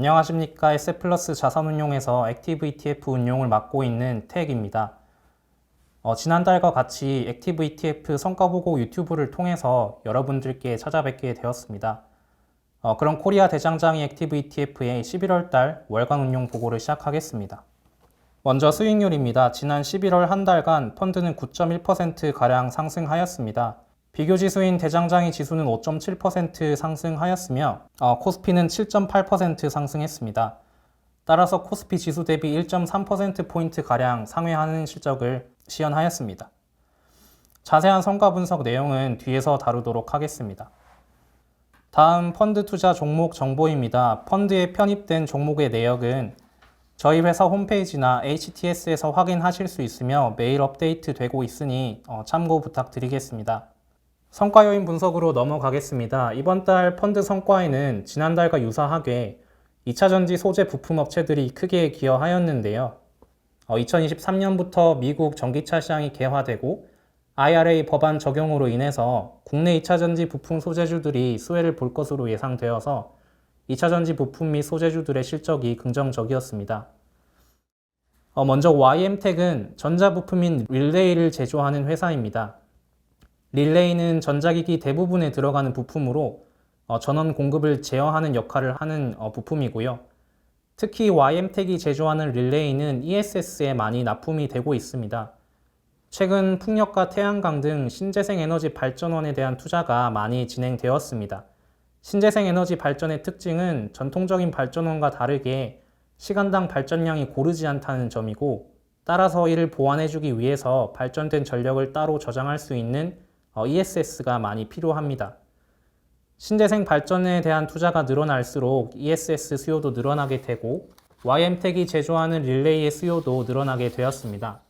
안녕하십니까. 에셋플러스 자산운용에서 액티브 ETF 운용을 맡고 있는 태익입니다. 지난달과 같이 액티브 ETF 성과보고 유튜브를 통해서 여러분들께 찾아뵙게 되었습니다. 그럼 코리아 대장장이 액티브 ETF의 11월달 월간 운용 보고를 시작하겠습니다. 먼저 수익률입니다. 지난 11월 한 달간 펀드는 9.1%가량 상승하였습니다. 비교지수인 대장장이 지수는 5.7% 상승하였으며 코스피는 7.8% 상승했습니다. 따라서 코스피 지수 대비 1.3%포인트가량 상회하는 실적을 시현하였습니다. 자세한 성과 분석 내용은 뒤에서 다루도록 하겠습니다. 다음 펀드 투자 종목 정보입니다. 펀드에 편입된 종목의 내역은 저희 회사 홈페이지나 HTS에서 확인하실 수 있으며 매일 업데이트 되고 있으니 참고 부탁드리겠습니다. 성과 요인 분석으로 넘어가겠습니다. 이번 달 펀드 성과에는 지난달과 유사하게 2차전지 소재 부품 업체들이 크게 기여하였는데요. 2023년부터 미국 전기차 시장이 개화되고 IRA 법안 적용으로 인해서 국내 2차전지 부품 소재주들이 수혜를 볼 것으로 예상되어서 2차전지 부품 및 소재주들의 실적이 긍정적이었습니다. 먼저 YM텍은 전자부품인 릴레이를 제조하는 회사입니다. 릴레이는 전자기기 대부분에 들어가는 부품으로 전원 공급을 제어하는 역할을 하는 부품이고요. 특히 YM텍이 제조하는 릴레이는 ESS에 많이 납품이 되고 있습니다. 최근 풍력과 태양광 등 신재생 에너지 발전원에 대한 투자가 많이 진행되었습니다. 신재생 에너지 발전의 특징은 전통적인 발전원과 다르게 시간당 발전량이 고르지 않다는 점이고, 따라서 이를 보완해주기 위해서 발전된 전력을 따로 저장할 수 있는 ESS가 많이 필요합니다. 신재생 발전에 대한 투자가 늘어날수록 ESS 수요도 늘어나게 되고 YM텍이 제조하는 릴레이의 수요도 늘어나게 되었습니다.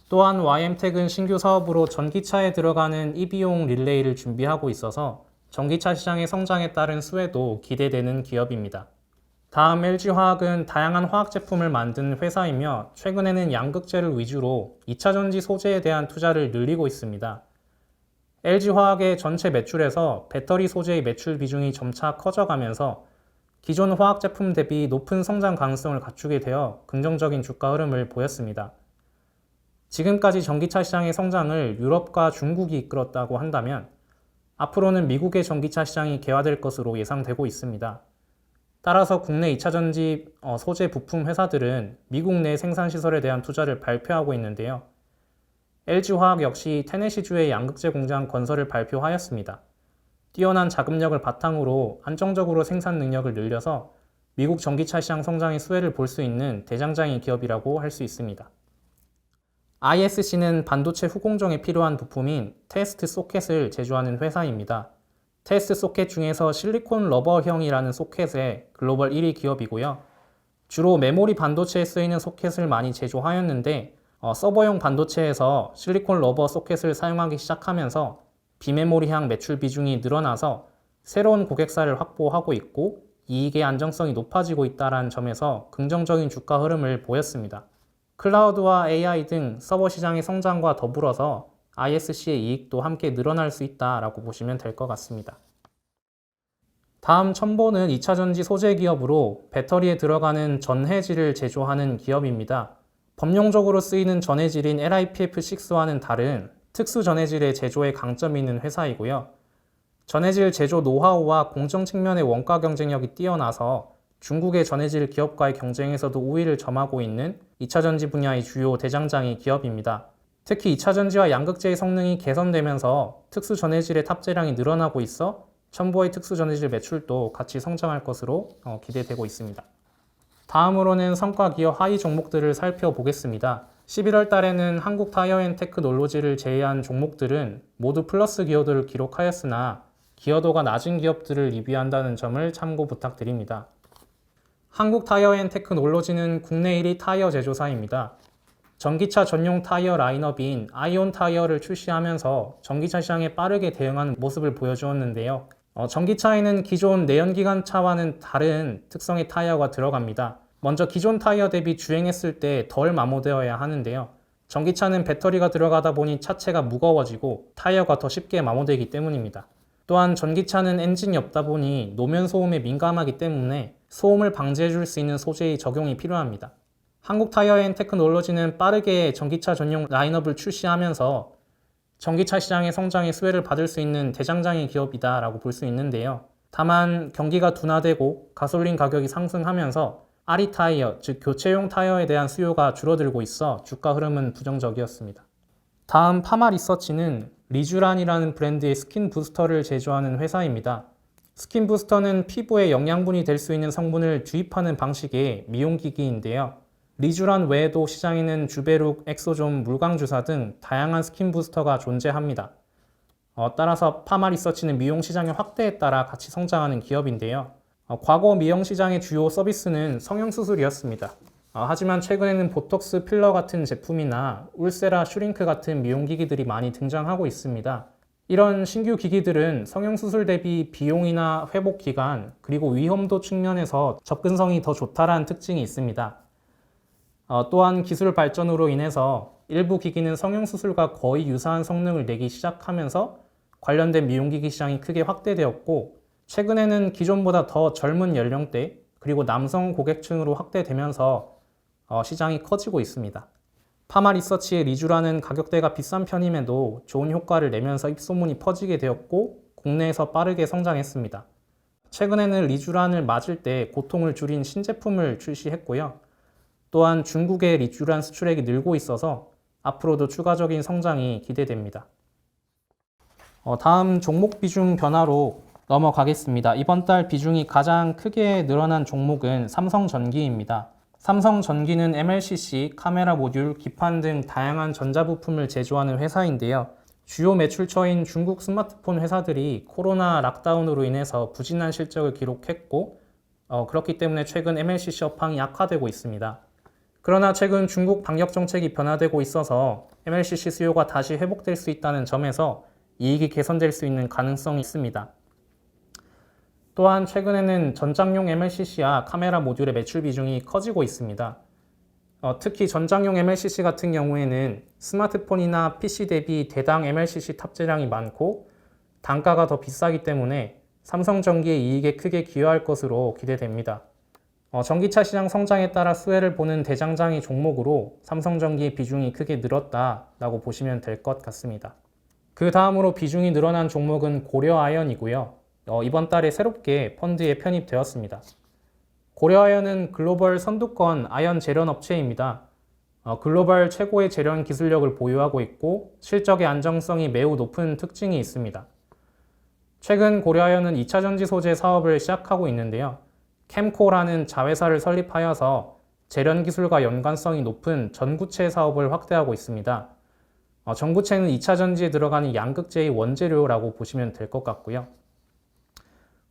또한 YM텍은 신규 사업으로 전기차에 들어가는 EV용 릴레이를 준비하고 있어서 전기차 시장의 성장에 따른 수혜도 기대되는 기업입니다. 다음 LG화학은 다양한 화학 제품을 만드는 회사이며 최근에는 양극재를 위주로 2차전지 소재에 대한 투자를 늘리고 있습니다. LG화학의 전체 매출에서 배터리 소재의 매출 비중이 점차 커져가면서 기존 화학 제품 대비 높은 성장 가능성을 갖추게 되어 긍정적인 주가 흐름을 보였습니다. 지금까지 전기차 시장의 성장을 유럽과 중국이 이끌었다고 한다면 앞으로는 미국의 전기차 시장이 개화될 것으로 예상되고 있습니다. 따라서 국내 2차전지 소재 부품 회사들은 미국 내 생산시설에 대한 투자를 발표하고 있는데요. LG화학 역시 테네시주의 양극재 공장 건설을 발표하였습니다. 뛰어난 자금력을 바탕으로 안정적으로 생산 능력을 늘려서 미국 전기차 시장 성장의 수혜를 볼 수 있는 대장장이 기업이라고 할 수 있습니다. ISC는 반도체 후공정에 필요한 부품인 테스트 소켓을 제조하는 회사입니다. 테스트 소켓 중에서 실리콘 러버형이라는 소켓의 글로벌 1위 기업이고요. 주로 메모리 반도체에 쓰이는 소켓을 많이 제조하였는데 서버용 반도체에서 실리콘 러버 소켓을 사용하기 시작하면서 비메모리향 매출 비중이 늘어나서 새로운 고객사를 확보하고 있고 이익의 안정성이 높아지고 있다는 점에서 긍정적인 주가 흐름을 보였습니다. 클라우드와 AI 등 서버 시장의 성장과 더불어서 ISC의 이익도 함께 늘어날 수 있다라고 보시면 될 것 같습니다. 다음 첨보는 2차전지 소재 기업으로 배터리에 들어가는 전해질을 제조하는 기업입니다. 법용적으로 쓰이는 전해질인 LiPF6와는 다른 특수 전해질의 제조에 강점이 있는 회사이고요. 전해질 제조 노하우와 공정 측면의 원가 경쟁력이 뛰어나서 중국의 전해질 기업과의 경쟁에서도 우위를 점하고 있는 2차전지 분야의 주요 대장장이 기업입니다. 특히 2차전지와 양극재의 성능이 개선되면서 특수 전해질의 탑재량이 늘어나고 있어 첨보의 특수 전해질 매출도 같이 성장할 것으로 기대되고 있습니다. 다음으로는 성과 기업 하위 종목들을 살펴보겠습니다. 11월 달에는 한국타이어앤테크놀로지를 제외한 종목들은 모두 플러스 기여도를 기록하였으나 기여도가 낮은 기업들을 리뷰한다는 점을 참고 부탁드립니다. 한국타이어앤테크놀로지는 국내 1위 타이어 제조사입니다. 전기차 전용 타이어 라인업인 아이온 타이어를 출시하면서 전기차 시장에 빠르게 대응하는 모습을 보여주었는데요. 전기차에는 기존 내연기관차와는 다른 특성의 타이어가 들어갑니다. 먼저 기존 타이어 대비 주행했을 때 덜 마모되어야 하는데요. 전기차는 배터리가 들어가다 보니 차체가 무거워지고 타이어가 더 쉽게 마모되기 때문입니다. 또한 전기차는 엔진이 없다 보니 노면 소음에 민감하기 때문에 소음을 방지해 줄 수 있는 소재의 적용이 필요합니다. 한국타이어앤테크놀로지는 빠르게 전기차 전용 라인업을 출시하면서 전기차 시장의 성장에 수혜를 받을 수 있는 대장장이 기업이다라고 볼 수 있는데요. 다만 경기가 둔화되고 가솔린 가격이 상승하면서 아리타이어, 즉 교체용 타이어에 대한 수요가 줄어들고 있어 주가 흐름은 부정적이었습니다. 다음 파마리서치는 리쥬란이라는 브랜드의 스킨 부스터를 제조하는 회사입니다. 스킨 부스터는 피부에 영양분이 될 수 있는 성분을 주입하는 방식의 미용기기인데요. 리쥬란 외에도 시장에는 주베룩, 엑소존, 물광주사 등 다양한 스킨 부스터가 존재합니다. 따라서 파마리서치는 미용 시장의 확대에 따라 같이 성장하는 기업인데요. 과거 미용 시장의 주요 서비스는 성형수술이었습니다. 하지만 최근에는 보톡스 필러 같은 제품이나 울세라 슈링크 같은 미용기기들이 많이 등장하고 있습니다. 이런 신규 기기들은 성형수술 대비 비용이나 회복 기간, 그리고 위험도 측면에서 접근성이 더 좋다라는 특징이 있습니다. 또한 기술 발전으로 인해서 일부 기기는 성형수술과 거의 유사한 성능을 내기 시작하면서 관련된 미용기기 시장이 크게 확대되었고, 최근에는 기존보다 더 젊은 연령대, 그리고 남성 고객층으로 확대되면서 시장이 커지고 있습니다. 파마리서치의 리쥬란은 가격대가 비싼 편임에도 좋은 효과를 내면서 입소문이 퍼지게 되었고, 국내에서 빠르게 성장했습니다. 최근에는 리쥬란을 맞을 때 고통을 줄인 신제품을 출시했고요. 또한 중국의 리쥬란 수출액이 늘고 있어서 앞으로도 추가적인 성장이 기대됩니다. 다음 종목 비중 변화로 넘어가겠습니다. 이번 달 비중이 가장 크게 늘어난 종목은 삼성전기입니다. 삼성전기는 MLCC, 카메라 모듈, 기판 등 다양한 전자부품을 제조하는 회사인데요. 주요 매출처인 중국 스마트폰 회사들이 코로나 락다운으로 인해서 부진한 실적을 기록했고, 그렇기 때문에 최근 MLCC 업황이 약화되고 있습니다. 그러나 최근 중국 방역 정책이 변화되고 있어서 MLCC 수요가 다시 회복될 수 있다는 점에서 이익이 개선될 수 있는 가능성이 있습니다. 또한 최근에는 전장용 MLCC와 카메라 모듈의 매출 비중이 커지고 있습니다. 특히 전장용 MLCC 같은 경우에는 스마트폰이나 PC 대비 대당 MLCC 탑재량이 많고 단가가 더 비싸기 때문에 삼성전기의 이익에 크게 기여할 것으로 기대됩니다. 전기차 시장 성장에 따라 수혜를 보는 대장장이 종목으로 삼성전기의 비중이 크게 늘었다라고 보시면 될 것 같습니다. 그 다음으로 비중이 늘어난 종목은 고려아연이고요. 이번 달에 새롭게 펀드에 편입되었습니다. 고려아연은 글로벌 선두권 아연 제련 업체입니다. 글로벌 최고의 제련 기술력을 보유하고 있고 실적의 안정성이 매우 높은 특징이 있습니다. 최근 고려아연은 2차전지 소재 사업을 시작하고 있는데요. 캠코라는 자회사를 설립하여서 제련 기술과 연관성이 높은 전구체 사업을 확대하고 있습니다. 전구체는 2차 전지에 들어가는 양극재의 원재료라고 보시면 될 것 같고요.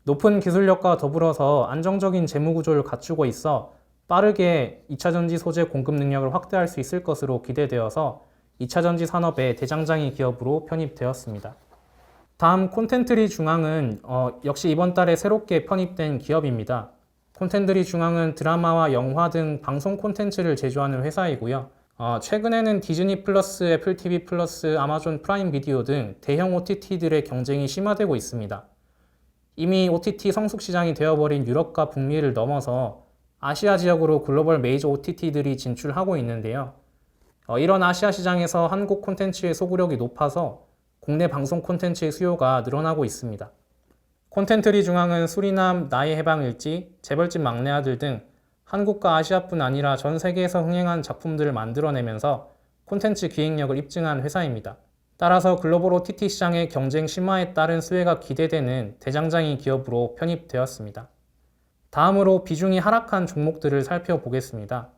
높은 기술력과 더불어서 안정적인 재무 구조를 갖추고 있어 빠르게 2차 전지 소재 공급 능력을 확대할 수 있을 것으로 기대되어서 2차 전지 산업의 대장장이 기업으로 편입되었습니다. 다음 콘텐트리 중앙은 역시 이번 달에 새롭게 편입된 기업입니다. 콘텐트리 중앙은 드라마와 영화 등 방송 콘텐츠를 제조하는 회사이고요. 최근에는 디즈니 플러스, 애플 TV 플러스, 아마존 프라임 비디오 등 대형 OTT들의 경쟁이 심화되고 있습니다. 이미 OTT 성숙 시장이 되어버린 유럽과 북미를 넘어서 아시아 지역으로 글로벌 메이저 OTT들이 진출하고 있는데요. 이런 아시아 시장에서 한국 콘텐츠의 소구력이 높아서 국내 방송 콘텐츠의 수요가 늘어나고 있습니다. 콘텐트리 중앙은 수리남, 나의 해방일지, 재벌집 막내 아들 등 한국과 아시아뿐 아니라 전 세계에서 흥행한 작품들을 만들어내면서 콘텐츠 기획력을 입증한 회사입니다. 따라서 글로벌 OTT 시장의 경쟁 심화에 따른 수혜가 기대되는 대장장이 기업으로 편입되었습니다. 다음으로 비중이 하락한 종목들을 살펴보겠습니다.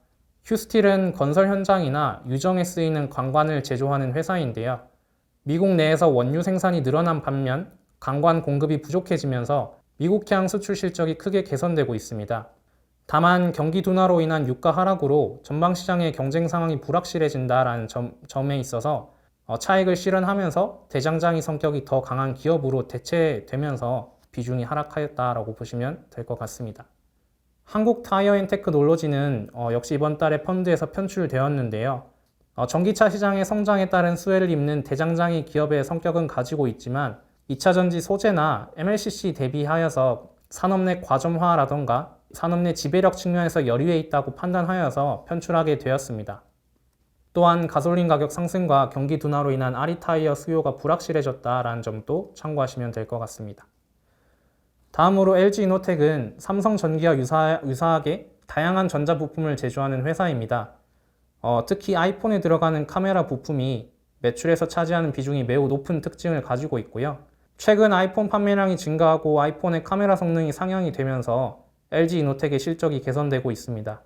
휴스틸은 건설 현장이나 유정에 쓰이는 관관을 제조하는 회사인데요. 미국 내에서 원유 생산이 늘어난 반면 관관 공급이 부족해지면서 미국향 수출 실적이 크게 개선되고 있습니다. 다만 경기 둔화로 인한 유가 하락으로 전방 시장의 경쟁 상황이 불확실해진다라는 점에 있어서 차익을 실현하면서 대장장이 성격이 더 강한 기업으로 대체되면서 비중이 하락하였다라고 보시면 될 것 같습니다. 한국타이어앤테크놀로지는 역시 이번 달에 펀드에서 편출되었는데요. 전기차 시장의 성장에 따른 수혜를 입는 대장장이 기업의 성격은 가지고 있지만 2차전지 소재나 MLCC 대비하여서 산업 내 과점화라던가 산업 내 지배력 측면에서 열의에 있다고 판단하여서 편출하게 되었습니다. 또한 가솔린 가격 상승과 경기 둔화로 인한 아리타이어 수요가 불확실해졌다라는 점도 참고하시면 될 것 같습니다. 다음으로 LG이노텍은 삼성전기와 유사하게 다양한 전자부품을 제조하는 회사입니다. 특히 아이폰에 들어가는 카메라 부품이 매출에서 차지하는 비중이 매우 높은 특징을 가지고 있고요. 최근 아이폰 판매량이 증가하고 아이폰의 카메라 성능이 상향이 되면서 LG이노텍의 실적이 개선되고 있습니다.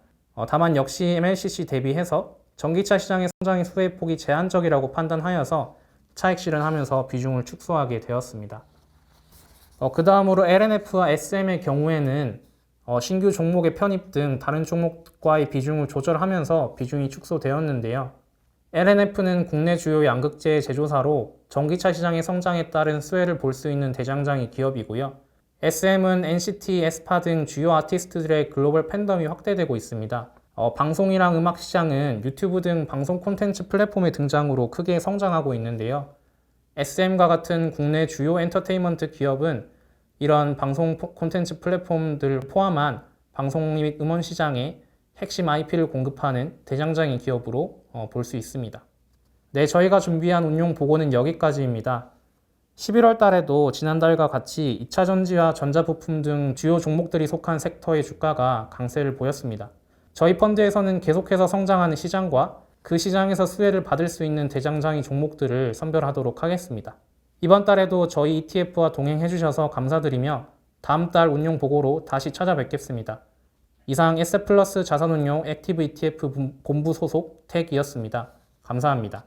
다만 역시 MLCC 대비해서 전기차 시장의 성장의 수혜폭이 제한적이라고 판단하여서 차익 실현하면서 비중을 축소하게 되었습니다. 그 다음으로 LNF와 SM의 경우에는 신규 종목의 편입 등 다른 종목과의 비중을 조절하면서 비중이 축소되었는데요. LNF는 국내 주요 양극재 제조사로 전기차 시장의 성장에 따른 수혜를 볼 수 있는 대장장이 기업이고요. SM은 NCT, 에스파 등 주요 아티스트들의 글로벌 팬덤이 확대되고 있습니다. 방송이랑 음악 시장은 유튜브 등 방송 콘텐츠 플랫폼의 등장으로 크게 성장하고 있는데요. SM과 같은 국내 주요 엔터테인먼트 기업은 이런 방송 콘텐츠 플랫폼들을 포함한 방송 및 음원 시장에 핵심 IP를 공급하는 대장장이 기업으로 볼 수 있습니다. 네, 저희가 준비한 운용 보고는 여기까지입니다. 11월 달에도 지난달과 같이 2차 전지와 전자부품 등 주요 종목들이 속한 섹터의 주가가 강세를 보였습니다. 저희 펀드에서는 계속해서 성장하는 시장과 그 시장에서 수혜를 받을 수 있는 대장장이 종목들을 선별하도록 하겠습니다. 이번 달에도 저희 ETF와 동행해 주셔서 감사드리며 다음 달 운용 보고로 다시 찾아뵙겠습니다. 이상 에셋플러스 자산운용 액티브 ETF 본부 소속 택이었습니다. 감사합니다.